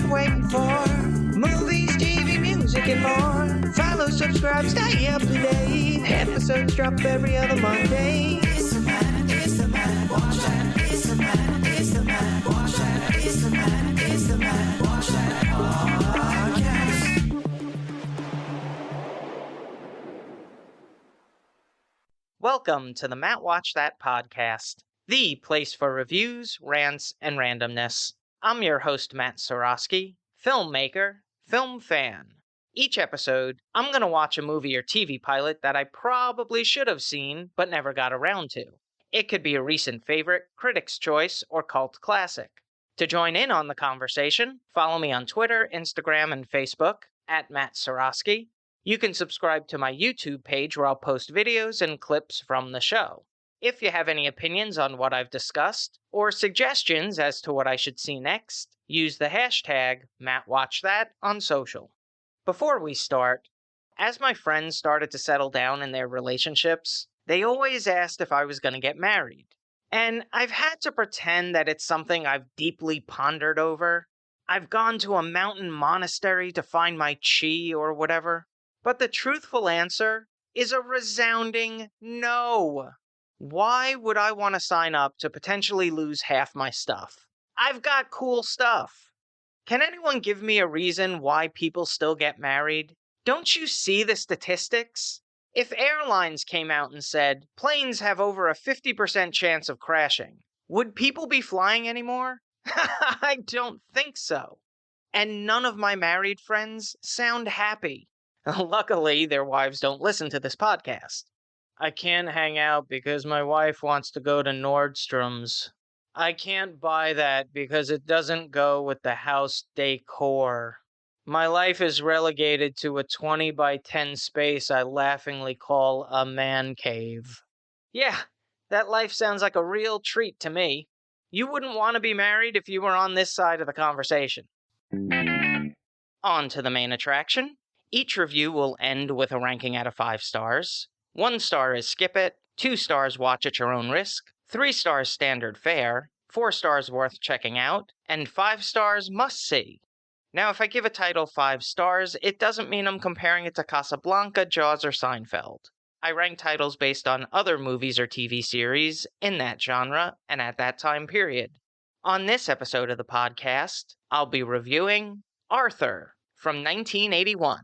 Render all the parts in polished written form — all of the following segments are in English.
waiting for. Movies, TV, music, and more. Follow, subscribe, stay up to date. Episodes drop every other Monday. It's the Matt, watch that. It's the Matt, watch that. It's the Matt, watch that podcast. Welcome to the Matt Watch That podcast, the place for reviews, rants, and randomness. I'm your host, Matt Seroski, filmmaker, film fan. Each episode, I'm going to watch a movie or TV pilot that I probably should have seen, but never got around to. It could be a recent favorite, critic's choice, or cult classic. To join in on the conversation, follow me on Twitter, Instagram, and Facebook, at Matt Seroski. You can subscribe to my YouTube page where I'll post videos and clips from the show. If you have any opinions on what I've discussed, or suggestions as to what I should see next, use the hashtag MattWatchThat on social. Before we start, as my friends started to settle down in their relationships, they always asked if I was going to get married. And I've had to pretend that it's something I've deeply pondered over. I've gone to a mountain monastery to find my chi or whatever. But the truthful answer is a resounding no. Why would I want to sign up to potentially lose half my stuff? I've got cool stuff. Can anyone give me a reason why people still get married? Don't you see the statistics? If airlines came out and said, planes have over a 50% chance of crashing, would people be flying anymore? I don't think so. And none of my married friends sound happy. Luckily, their wives don't listen to this podcast. I can't hang out because my wife wants to go to Nordstrom's. I can't buy that because it doesn't go with the house decor. My life is relegated to a 20 by 10 space I laughingly call a man cave. Yeah, that life sounds like a real treat to me. You wouldn't want to be married if you were on this side of the conversation. On to the main attraction. Each review will end with a ranking out of 5 stars. 1 star is skip it, 2 stars watch at your own risk, 3 stars standard fare, 4 stars worth checking out, and 5 stars must see. Now, if I give a title 5 stars, it doesn't mean I'm comparing it to Casablanca, Jaws, or Seinfeld. I rank titles based on other movies or TV series in that genre and at that time period. On this episode of the podcast, I'll be reviewing Arthur from 1981.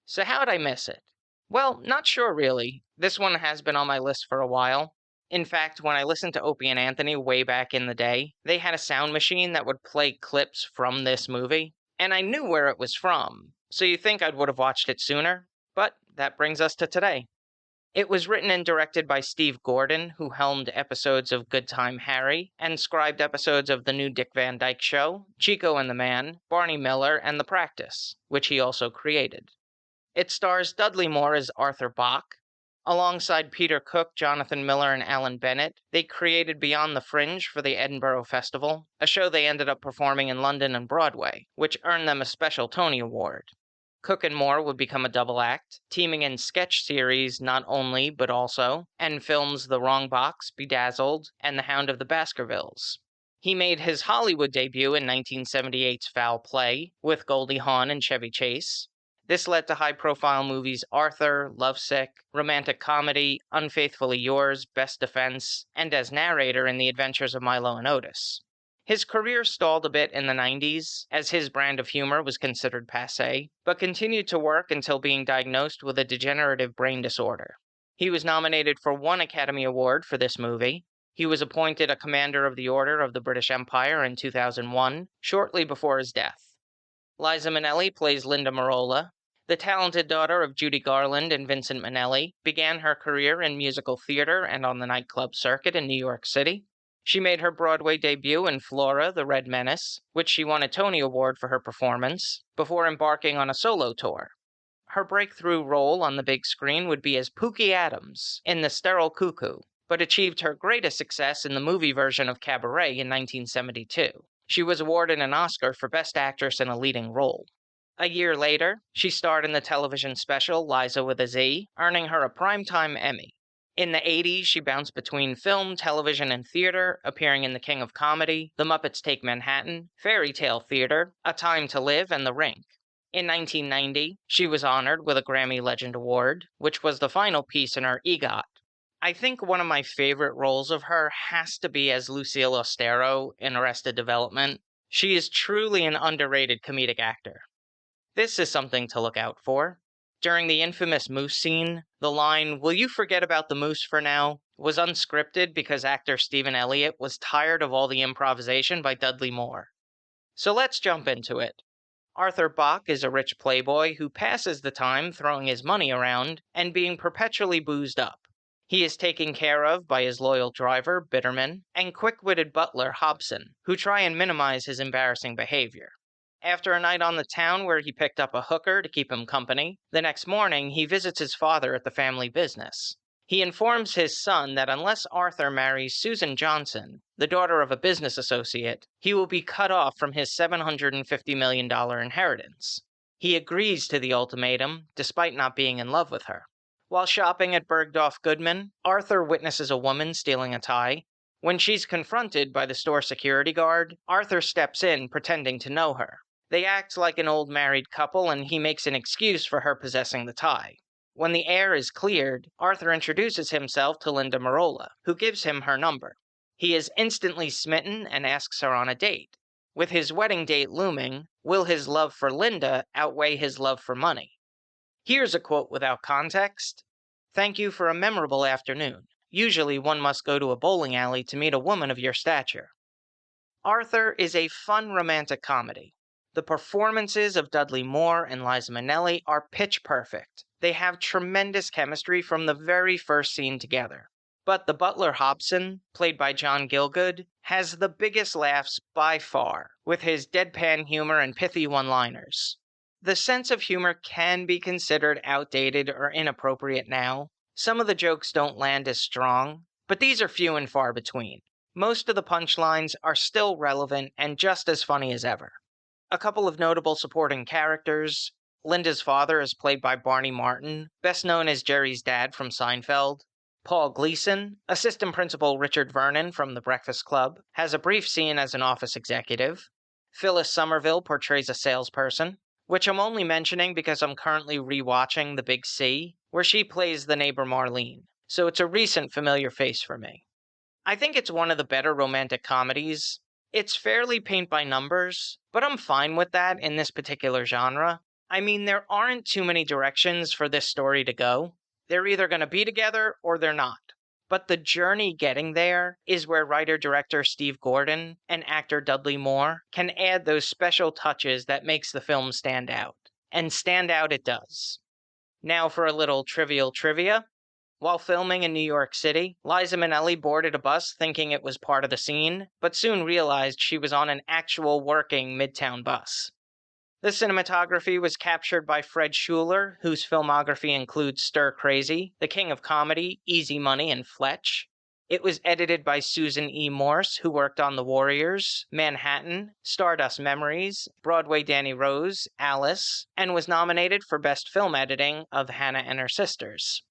So how'd I miss it? Well, not sure really. This one has been on my list for a while. In fact, when I listened to Opie and Anthony way back in the day, they had a sound machine that would play clips from this movie, and I knew where it was from, so you'd think I would have watched it sooner, but that brings us to today. It was written and directed by Steve Gordon, who helmed episodes of Good Time Harry, and scribed episodes of The New Dick Van Dyke Show, Chico and the Man, Barney Miller, and The Practice, which he also created. It stars Dudley Moore as Arthur Bach. Alongside Peter Cook, Jonathan Miller, and Alan Bennett, they created Beyond the Fringe for the Edinburgh Festival, a show they ended up performing in London and Broadway, which earned them a special Tony Award. Cook and Moore would become a double act, teaming in sketch series Not Only, But Also, and films The Wrong Box, Bedazzled, and The Hound of the Baskervilles. He made his Hollywood debut in 1978's Foul Play, with Goldie Hawn and Chevy Chase. This led to high-profile movies Arthur, Lovesick, romantic comedy, Unfaithfully Yours, Best Defense, and as narrator in The Adventures of Milo and Otis. His career stalled a bit in the 90s, as his brand of humor was considered passé, but continued to work until being diagnosed with a degenerative brain disorder. He was nominated for 1 Academy Award for this movie. He was appointed a Commander of the Order of the British Empire in 2001, shortly before his death. Liza Minnelli plays Linda Merola. The talented daughter of Judy Garland and Vincent Minnelli, began her career in musical theater and on the nightclub circuit in New York City. She made her Broadway debut in Flora, the Red Menace, which she won a Tony Award for her performance, before embarking on a solo tour. Her breakthrough role on the big screen would be as Pookie Adams in The Sterile Cuckoo, but achieved her greatest success in the movie version of Cabaret in 1972. She was awarded an Oscar for Best Actress in a Leading Role. A year later, she starred in the television special Liza with a Z, earning her a Primetime Emmy. In the 80s, she bounced between film, television, and theater, appearing in The King of Comedy, The Muppets Take Manhattan, Fairy Tale Theater, A Time to Live, and The Rink. In 1990, she was honored with a Grammy Legend Award, which was the final piece in her EGOT. I think one of my favorite roles of her has to be as Lucille Ostero in Arrested Development. She is truly an underrated comedic actor. This is something to look out for. During the infamous moose scene, the line, "Will you forget about the moose for now?" was unscripted because actor Stephen Elliott was tired of all the improvisation by Dudley Moore. So let's jump into it. Arthur Bach is a rich playboy who passes the time throwing his money around and being perpetually boozed up. He is taken care of by his loyal driver, Bitterman, and quick-witted butler, Hobson, who try and minimize his embarrassing behavior. After a night on the town where he picked up a hooker to keep him company, the next morning he visits his father at the family business. He informs his son that unless Arthur marries Susan Johnson, the daughter of a business associate, he will be cut off from his $750 million inheritance. He agrees to the ultimatum, despite not being in love with her. While shopping at Bergdorf Goodman, Arthur witnesses a woman stealing a tie. When she's confronted by the store security guard, Arthur steps in pretending to know her. They act like an old married couple, and he makes an excuse for her possessing the tie. When the air is cleared, Arthur introduces himself to Linda Marola, who gives him her number. He is instantly smitten and asks her on a date. With his wedding date looming, will his love for Linda outweigh his love for money? Here's a quote without context. "Thank you for a memorable afternoon. Usually one must go to a bowling alley to meet a woman of your stature." Arthur is a fun romantic comedy. The performances of Dudley Moore and Liza Minnelli are pitch perfect. They have tremendous chemistry from the very first scene together. But the butler Hobson, played by John Gielgud, has the biggest laughs by far, with his deadpan humor and pithy one-liners. The sense of humor can be considered outdated or inappropriate now. Some of the jokes don't land as strong, but these are few and far between. Most of the punchlines are still relevant and just as funny as ever. A couple of notable supporting characters. Linda's father is played by Barney Martin, best known as Jerry's dad from Seinfeld. Paul Gleason, assistant principal Richard Vernon from The Breakfast Club, has a brief scene as an office executive. Phyllis Somerville portrays a salesperson, which I'm only mentioning because I'm currently rewatching The Big C, where she plays the neighbor Marlene, so it's a recent familiar face for me. I think it's one of the better romantic comedies. It's fairly paint by numbers, but I'm fine with that in this particular genre. I mean, there aren't too many directions for this story to go. They're either going to be together or they're not. But the journey getting there is where writer-director Steve Gordon and actor Dudley Moore can add those special touches that makes the film stand out. And stand out it does. Now for a little trivial trivia. While filming in New York City, Liza Minnelli boarded a bus thinking it was part of the scene, but soon realized she was on an actual working Midtown bus. The cinematography was captured by Fred Schuler, whose filmography includes Stir Crazy, The King of Comedy, Easy Money, and Fletch. It was edited by Susan E. Morse, who worked on The Warriors, Manhattan, Stardust Memories, Broadway Danny Rose, Alice, and was nominated for Best Film Editing of Hannah and Her Sisters.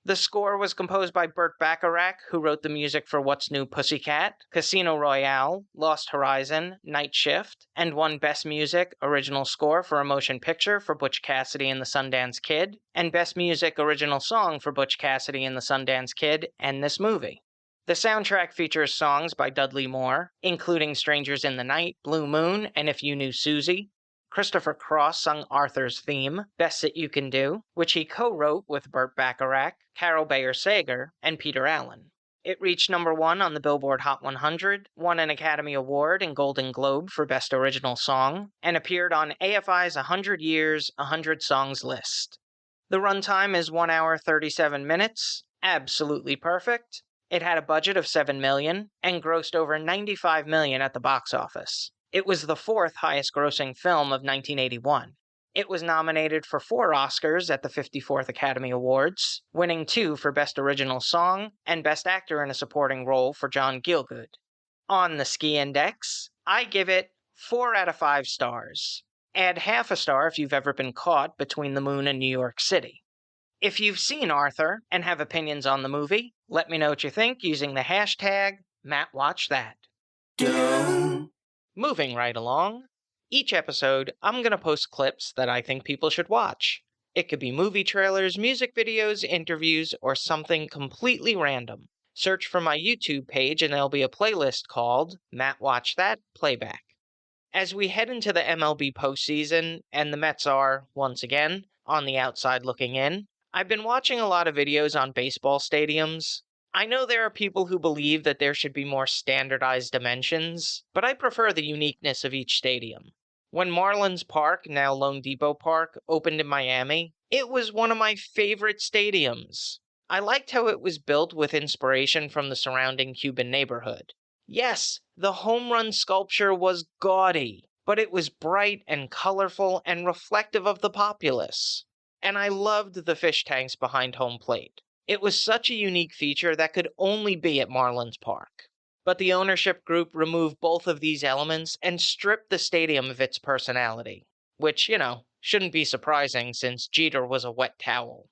The score was composed by Burt Bacharach, who wrote the music for What's New Pussycat, Casino Royale, Lost Horizon, Night Shift, and won Best Music Original Score for a Motion Picture for Butch Cassidy and the Sundance Kid, and Best Music Original Song for Butch Cassidy and the Sundance Kid and this movie. The soundtrack features songs by Dudley Moore, including Strangers in the Night, Blue Moon, and If You Knew Susie. Christopher Cross sung Arthur's theme, Best That You Can Do, which he co-wrote with Burt Bacharach, Carol Bayer Sager, and Peter Allen. It reached number 1 on the Billboard Hot 100, won an Academy Award and Golden Globe for Best Original Song, and appeared on AFI's 100 Years, 100 Songs list. The runtime is 1 hour 37 minutes, absolutely perfect. It had a budget of $7 million, and grossed over $95 million at the box office. It was the 4th highest-grossing film of 1981. It was nominated for 4 Oscars at the 54th Academy Awards, winning 2 for Best Original Song and Best Actor in a Supporting Role for John Gielgud. On the Ski Index, I give it 4 out of 5 stars. Add half a star if you've ever been caught between the moon and New York City. If you've seen Arthur and have opinions on the movie, Let me know what you think using the hashtag MattWatchThat. Moving right along, each episode I'm going to post clips that I think people should watch. It could be movie trailers, music videos, interviews, or something completely random. Search for my YouTube page and there'll be a playlist called Matt Watch That Playback. As we head into the MLB postseason, and the Mets are, once again, on the outside looking in, I've been watching a lot of videos on baseball stadiums. I know there are people who believe that there should be more standardized dimensions, but I prefer the uniqueness of each stadium. When Marlins Park, now Lone Depot Park, opened in Miami, it was one of my favorite stadiums. I liked how it was built with inspiration from the surrounding Cuban neighborhood. Yes, the home run sculpture was gaudy, but it was bright and colorful and reflective of the populace. And I loved the fish tanks behind home plate. It was such a unique feature that could only be at Marlins Park. But the ownership group removed both of these elements and stripped the stadium of its personality. Which, shouldn't be surprising since Jeter was a wet towel.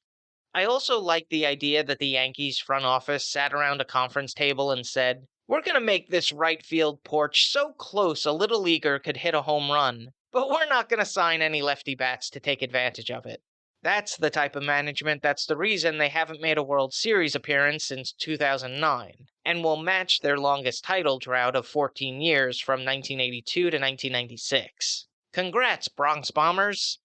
I also liked the idea that the Yankees front office sat around a conference table and said, "We're going to make this right field porch so close a little leaguer could hit a home run, but we're not going to sign any lefty bats to take advantage of it." That's the type of management that's the reason they haven't made a World Series appearance since 2009, and will match their longest title drought of 14 years from 1982 to 1996. Congrats, Bronx Bombers!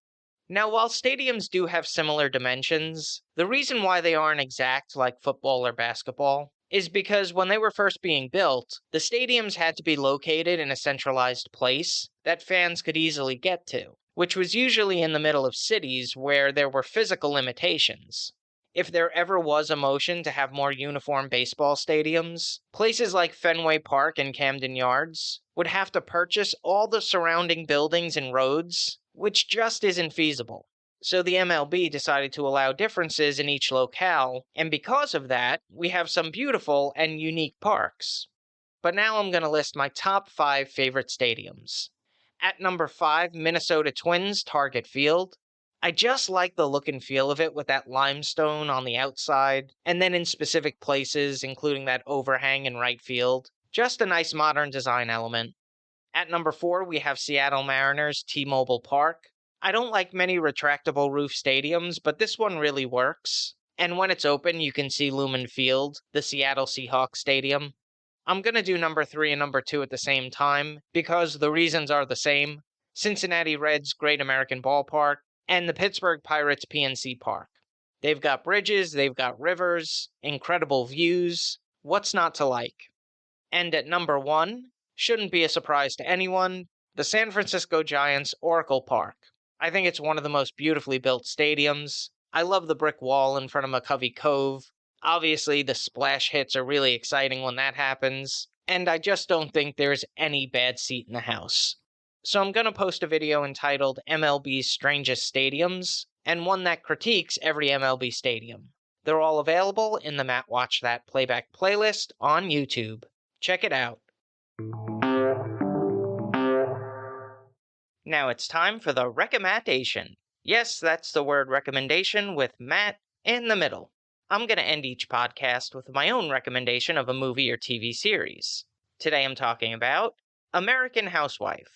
Now, while stadiums do have similar dimensions, the reason why they aren't exact like football or basketball is because when they were first being built, the stadiums had to be located in a centralized place that fans could easily get to, which was usually in the middle of cities where there were physical limitations. If there ever was a motion to have more uniform baseball stadiums, places like Fenway Park and Camden Yards would have to purchase all the surrounding buildings and roads, which just isn't feasible. So the MLB decided to allow differences in each locale, and because of that, we have some beautiful and unique parks. But now I'm going to list my top 5 favorite stadiums. At number 5, Minnesota Twins Target Field. I just like the look and feel of it with that limestone on the outside, and then in specific places, including that overhang in right field. Just a nice modern design element. At number 4, we have Seattle Mariners T-Mobile Park. I don't like many retractable roof stadiums, but this one really works. And when it's open, you can see Lumen Field, the Seattle Seahawks stadium. I'm going to do number 3 and number 2 at the same time, because the reasons are the same. Cincinnati Reds Great American Ballpark, and the Pittsburgh Pirates PNC Park. They've got bridges, they've got rivers, incredible views. What's not to like? And at number 1, shouldn't be a surprise to anyone, the San Francisco Giants Oracle Park. I think it's one of the most beautifully built stadiums. I love the brick wall in front of McCovey Cove. Obviously, the splash hits are really exciting when that happens, and I just don't think there's any bad seat in the house. So I'm going to post a video entitled MLB's Strangest Stadiums, and one that critiques every MLB stadium. They're all available in the Matt Watch That Playback playlist on YouTube. Check it out. Now it's time for the recommendation. Yes, that's the word recommendation with Matt in the middle. I'm going to end each podcast with my own recommendation of a movie or TV series. Today I'm talking about American Housewife.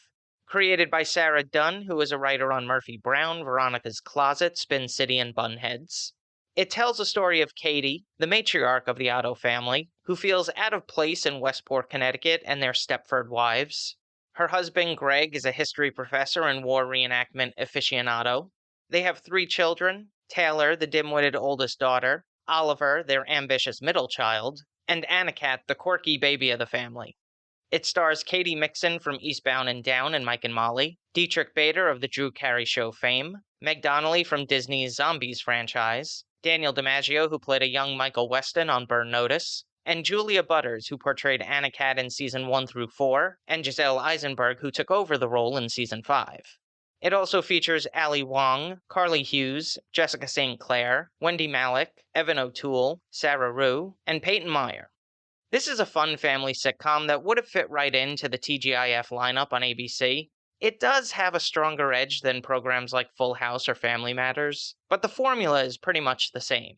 Created by Sarah Dunn, who is a writer on Murphy Brown, Veronica's Closet, Spin City, and Bunheads. It tells a story of Katie, the matriarch of the Otto family, who feels out of place in Westport, Connecticut, and their Stepford wives. Her husband, Greg, is a history professor and war reenactment aficionado. They have 3 children, Taylor, the dim-witted oldest daughter, Oliver, their ambitious middle child, and Anakat, the quirky baby of the family. It stars Katie Mixon from Eastbound and Down and Mike and Molly, Dietrich Bader of the Drew Carey Show fame, Meg Donnelly from Disney's Zombies franchise, Daniel DiMaggio, who played a young Michael Weston on Burn Notice, and Julia Butters, who portrayed Anakat in Season 1 through 4, and Giselle Eisenberg, who took over the role in Season 5. It also features Ali Wong, Carly Hughes, Jessica St. Clair, Wendy Malick, Evan O'Toole, Sarah Rue, and Peyton Meyer. This is a fun family sitcom that would have fit right into the TGIF lineup on ABC. It does have a stronger edge than programs like Full House or Family Matters, but the formula is pretty much the same.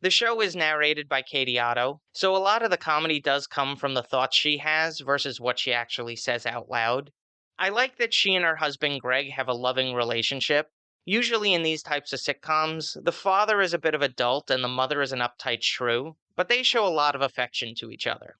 The show is narrated by Katie Otto, so a lot of the comedy does come from the thoughts she has versus what she actually says out loud. I like that she and her husband Greg have a loving relationship. Usually in these types of sitcoms, the father is a bit of a dolt and the mother is an uptight shrew, but they show a lot of affection to each other.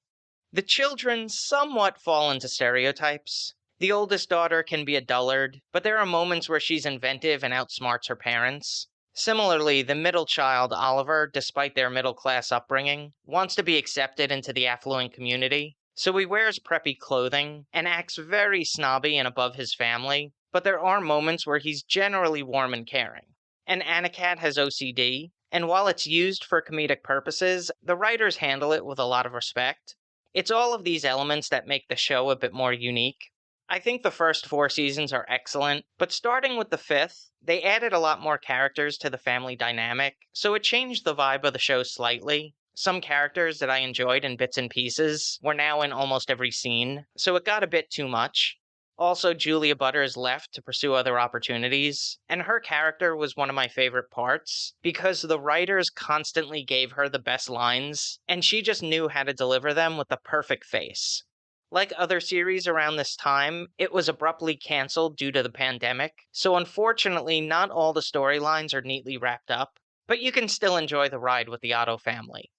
The children somewhat fall into stereotypes. The oldest daughter can be a dullard, but there are moments where she's inventive and outsmarts her parents. Similarly, the middle child, Oliver, despite their middle class upbringing, wants to be accepted into the affluent community, so he wears preppy clothing and acts very snobby and above his family, but there are moments where he's generally warm and caring. And Anakat has OCD, and while it's used for comedic purposes, the writers handle it with a lot of respect. It's all of these elements that make the show a bit more unique. I think the first 4 seasons are excellent, but starting with the 5th, they added a lot more characters to the family dynamic, so it changed the vibe of the show slightly. Some characters that I enjoyed in bits and pieces were now in almost every scene, so it got a bit too much. Also, Julia Butters left to pursue other opportunities, and her character was one of my favorite parts because the writers constantly gave her the best lines, and she just knew how to deliver them with the perfect face. Like other series around this time, it was abruptly canceled due to the pandemic, so unfortunately, not all the storylines are neatly wrapped up, but you can still enjoy the ride with the Otto family.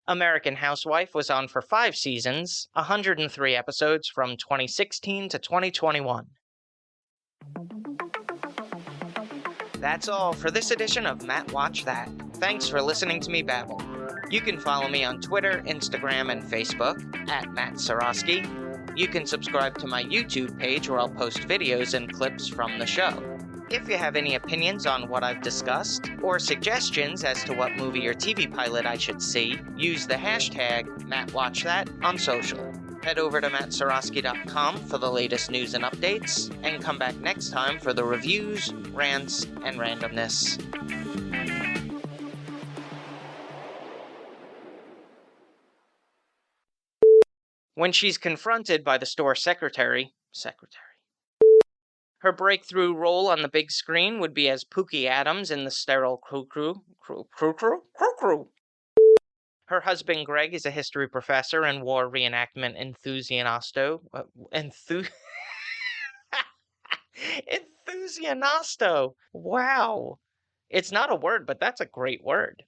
American Housewife was on for 5 seasons, 103 episodes from 2016 to 2021. That's all for this edition of Matt Watch That. Thanks for listening to me babble. You can follow me on Twitter, Instagram, and Facebook at Matt Seroski. You can subscribe to my YouTube page where I'll post videos and clips from the show. If you have any opinions on what I've discussed, or suggestions as to what movie or TV pilot I should see, use the hashtag MattWatchThat on social. Head over to mattseroski.com for the latest news and updates, and come back next time for the reviews, rants, and randomness. When she's confronted by the store secretary, her breakthrough role on the big screen would be as Pookie Adams in The Sterile Crew. Her husband Greg is a history professor and war reenactment enthusiasto. Wow. It's not a word, but that's a great word.